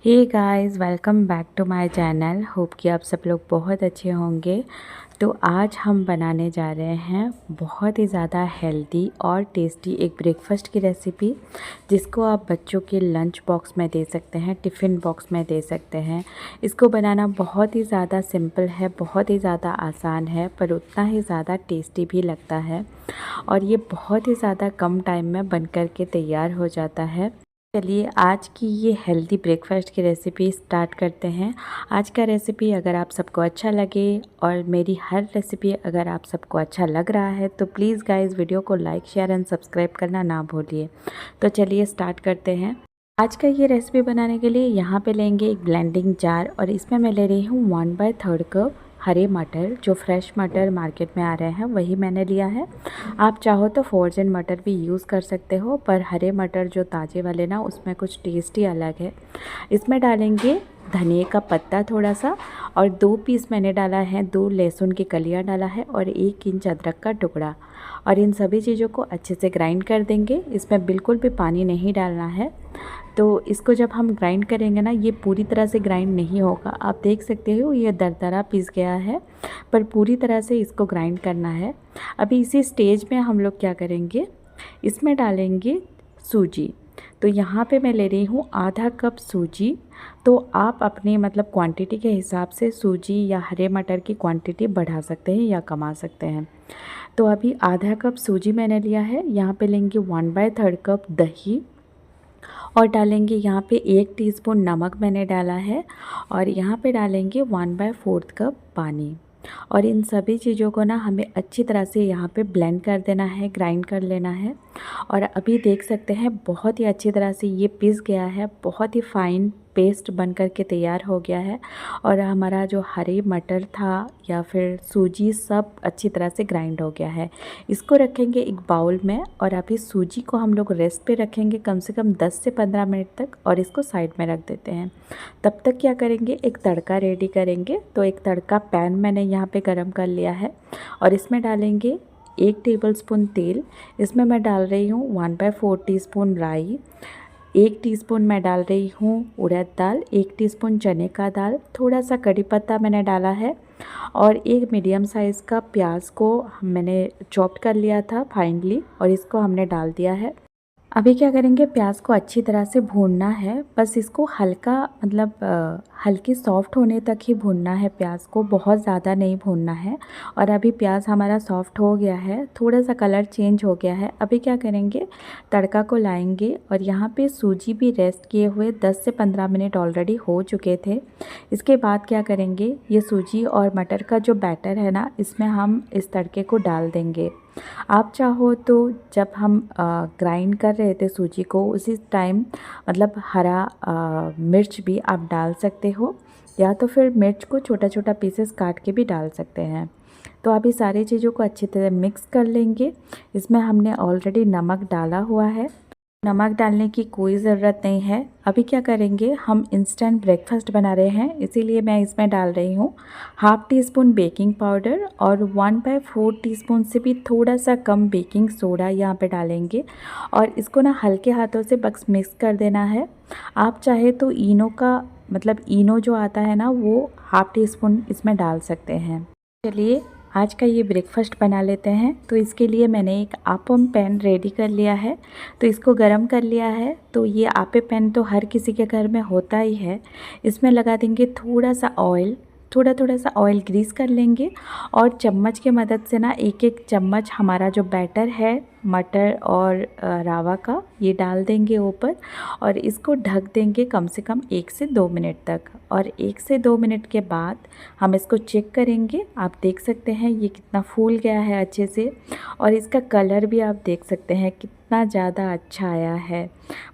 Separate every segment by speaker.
Speaker 1: Hey guys, welcome back to my channel. Hope कि आप सब लोग बहुत अच्छे होंगे। तो आज हम बनाने जा रहे हैं बहुत ही ज़्यादा हेल्दी और टेस्टी एक ब्रेकफास्ट की रेसिपी, जिसको आप बच्चों के लंच बॉक्स में दे सकते हैं, टिफ़िन बॉक्स में दे सकते हैं। इसको बनाना बहुत ही ज़्यादा सिंपल है, बहुत ही ज़्यादा आसान है, पर उतना ही ज़्यादा टेस्टी भी लगता है और ये बहुत ही ज़्यादा कम टाइम में बन कर के तैयार हो जाता है। चलिए आज की ये हेल्दी ब्रेकफास्ट की रेसिपी स्टार्ट करते हैं। आज का रेसिपी अगर आप सबको अच्छा लगे और मेरी हर रेसिपी अगर आप सबको अच्छा लग रहा है तो प्लीज़ गाइस वीडियो को लाइक शेयर एंड सब्सक्राइब करना ना भूलिए। तो चलिए स्टार्ट करते हैं। आज का ये रेसिपी बनाने के लिए यहाँ पे लेंगे एक ब्लेंडिंग जार और इसमें मैं ले रही हूँ 1/3 कप हरे मटर। जो फ्रेश मटर मार्केट में आ रहे हैं वही मैंने लिया है। आप चाहो तो फ्रोज़न मटर भी यूज़ कर सकते हो, पर हरे मटर जो ताज़े वाले ना उसमें कुछ टेस्ट ही अलग है। इसमें डालेंगे धनिए का पत्ता थोड़ा सा और 2 पीस मैंने डाला है, 2 लहसुन की कलियां डाला है और 1 इंच अदरक का टुकड़ा। और इन सभी चीज़ों को अच्छे से ग्राइंड कर देंगे। इसमें बिल्कुल भी पानी नहीं डालना है। तो इसको जब हम ग्राइंड करेंगे ना, ये पूरी तरह से ग्राइंड नहीं होगा। आप देख सकते हो ये दरदरा पीस गया है, पर पूरी तरह से इसको ग्राइंड करना है। अभी इसी स्टेज में हम लोग क्या करेंगे, इसमें डालेंगे सूजी। तो यहाँ पे मैं ले रही हूँ आधा कप सूजी। तो आप अपने मतलब क्वांटिटी के हिसाब से सूजी या हरे मटर की क्वांटिटी बढ़ा सकते हैं या कमा सकते हैं। तो अभी आधा कप सूजी मैंने लिया है। यहाँ पे लेंगे 1/3 कप दही और डालेंगे यहाँ पे 1 टीस्पून नमक मैंने डाला है और यहाँ पे डालेंगे 1/4 कप पानी। और इन सभी चीज़ों को ना हमें अच्छी तरह से यहाँ पे ब्लेंड कर देना है, ग्राइंड कर लेना है। और अभी देख सकते हैं बहुत ही अच्छी तरह से ये पिस गया है, बहुत ही फाइन पेस्ट बन कर के तैयार हो गया है। और हमारा जो हरे मटर था या फिर सूजी सब अच्छी तरह से ग्राइंड हो गया है। इसको रखेंगे एक बाउल में और अभी सूजी को हम लोग रेस्ट पे रखेंगे कम से कम 10 से 15 मिनट तक और इसको साइड में रख देते हैं। तब तक क्या करेंगे, एक तड़का रेडी करेंगे। तो एक तड़का पैन मैंने यहाँ पे गरम कर लिया है और इसमें डालेंगे 1 टेबलस्पून तेल। इसमें मैं डाल रही हूँ 1/4 टीस्पून राई, 1 टीस्पून मैं डाल रही हूँ उड़द दाल, 1 टीस्पून चने का दाल, थोड़ा सा कड़ी पत्ता मैंने डाला है और एक मीडियम साइज़ का प्याज को मैंने चॉप कर लिया था फाइनली और इसको हमने डाल दिया है। अभी क्या करेंगे, प्याज को अच्छी तरह से भूनना है। बस इसको हल्का मतलब हल्की सॉफ्ट होने तक ही भूनना है, प्याज को बहुत ज़्यादा नहीं भूनना है। और अभी प्याज हमारा सॉफ्ट हो गया है, थोड़ा सा कलर चेंज हो गया है। अभी क्या करेंगे, तड़का को लाएंगे और यहाँ पे सूजी भी रेस्ट किए हुए 10 से 15 मिनट ऑलरेडी हो चुके थे। इसके बाद क्या करेंगे, ये सूजी और मटर का जो बैटर है ना, इसमें हम इस तड़के को डाल देंगे। आप चाहो तो जब हम ग्राइंड कर रहे थे सूजी को उसी टाइम मतलब हरा मिर्च भी आप डाल सकते हो, या तो फिर मिर्च को छोटा छोटा पीसेस काट के भी डाल सकते हैं। तो अभी सारी चीज़ों को अच्छी तरह मिक्स कर लेंगे। इसमें हमने ऑलरेडी नमक डाला हुआ है, नमक डालने की कोई ज़रूरत नहीं है। अभी क्या करेंगे, हम इंस्टेंट ब्रेकफास्ट बना रहे हैं, इसीलिए मैं इसमें डाल रही हूँ half tea spoon baking powder और 1/4 टीस्पून से भी थोड़ा सा कम बेकिंग सोडा यहाँ पे डालेंगे और इसको ना हल्के हाथों से बस मिक्स कर देना है। आप चाहे तो इनो का मतलब इनो जो आता है ना, वो हाफ़ टी स्पून इसमें डाल सकते हैं। चलिए आज का ये ब्रेकफास्ट बना लेते हैं। तो इसके लिए मैंने एक आप्पम पैन रेडी कर लिया है, तो इसको गरम कर लिया है। तो ये आप्पे पैन तो हर किसी के घर में होता ही है। इसमें लगा देंगे थोड़ा सा ऑयल, थोड़ा सा ऑयल ग्रीस कर लेंगे और चम्मच की मदद से ना एक एक चम्मच हमारा जो बैटर है मटर और रावा का, ये डाल देंगे ऊपर और इसको ढक देंगे कम से कम 1 से 2 मिनट तक। और 1 से 2 मिनट के बाद हम इसको चेक करेंगे। आप देख सकते हैं ये कितना फूल गया है अच्छे से और इसका कलर भी आप देख सकते हैं कितना ज़्यादा अच्छा आया है।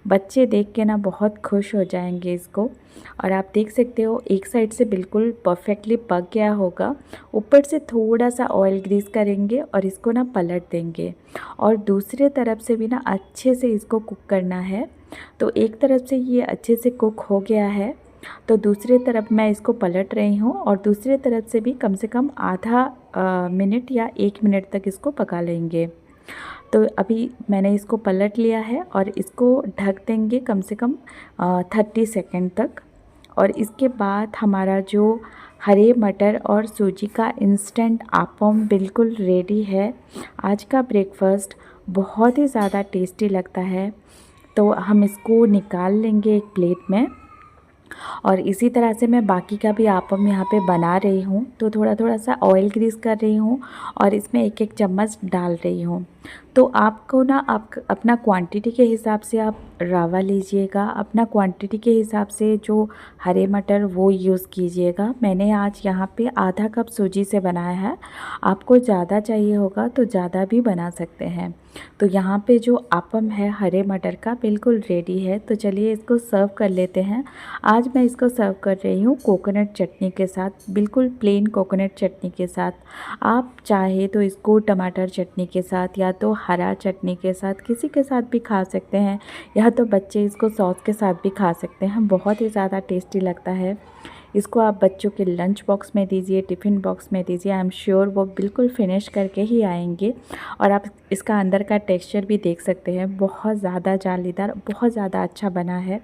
Speaker 1: बच्चे देख के ना बहुत खुश हो जाएंगे इसको। और आप देख सकते हो एक साइड से बिल्कुल परफेक्टली पक गया होगा, ऊपर से थोड़ा सा ऑयल ग्रीस करेंगे और इसको ना पलट देंगे और दूसरे तरफ से भी ना अच्छे से इसको कुक करना है। तो एक तरफ से ये अच्छे से कुक हो गया है तो दूसरी तरफ मैं इसको पलट रही हूँ और दूसरी तरफ से भी कम से कम आधा मिनट या 1 मिनट तक इसको पका लेंगे। तो अभी मैंने इसको पलट लिया है और इसको ढक देंगे कम से कम 30 सेकंड तक। और इसके बाद हमारा जो हरे मटर और सूजी का इंस्टेंट आप्पम बिल्कुल रेडी है। आज का ब्रेकफास्ट बहुत ही ज़्यादा टेस्टी लगता है। तो हम इसको निकाल लेंगे एक प्लेट में और इसी तरह से मैं बाकी का भी आप्पम यहाँ पे बना रही हूँ। तो थोड़ा थोड़ा सा ऑयल ग्रीस कर रही हूँ और इसमें एक एक चम्मच डाल रही हूँ। तो आपको ना आप अपना क्वांटिटी के हिसाब से आप रवा लीजिएगा, अपना क्वांटिटी के हिसाब से जो हरे मटर वो यूज़ कीजिएगा। मैंने आज यहाँ पे आधा कप सूजी से बनाया है, आपको ज़्यादा चाहिए होगा तो ज़्यादा भी बना सकते हैं। तो यहाँ पे जो आप्पम है हरे मटर का बिल्कुल रेडी है। तो चलिए इसको सर्व कर लेते हैं। आज मैं इसको सर्व कर रही हूँ कोकोनट चटनी के साथ, बिल्कुल प्लेन कोकोनट चटनी के साथ। आप चाहे तो इसको टमाटर चटनी के साथ या तो हरा चटनी के साथ किसी के साथ भी खा सकते हैं, या तो बच्चे इसको सॉस के साथ भी खा सकते हैं। बहुत ही ज़्यादा टेस्टी लगता है। इसको आप बच्चों के लंच बॉक्स में दीजिए, टिफ़िन बॉक्स में दीजिए, आई एम श्योर वो बिल्कुल फिनिश करके ही आएंगे। और आप इसका अंदर का टेक्सचर भी देख सकते हैं, बहुत ज़्यादा जालीदार, बहुत ज़्यादा अच्छा बना है।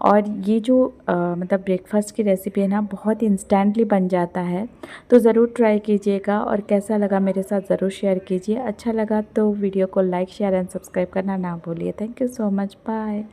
Speaker 1: और ये जो मतलब ब्रेकफास्ट की रेसिपी है ना, बहुत इंस्टेंटली बन जाता है। तो ज़रूर ट्राई कीजिएगा और कैसा लगा मेरे साथ ज़रूर शेयर कीजिए। अच्छा लगा तो वीडियो को लाइक शेयर एंड सब्सक्राइब करना ना भूलिए। Thank you so much, bye.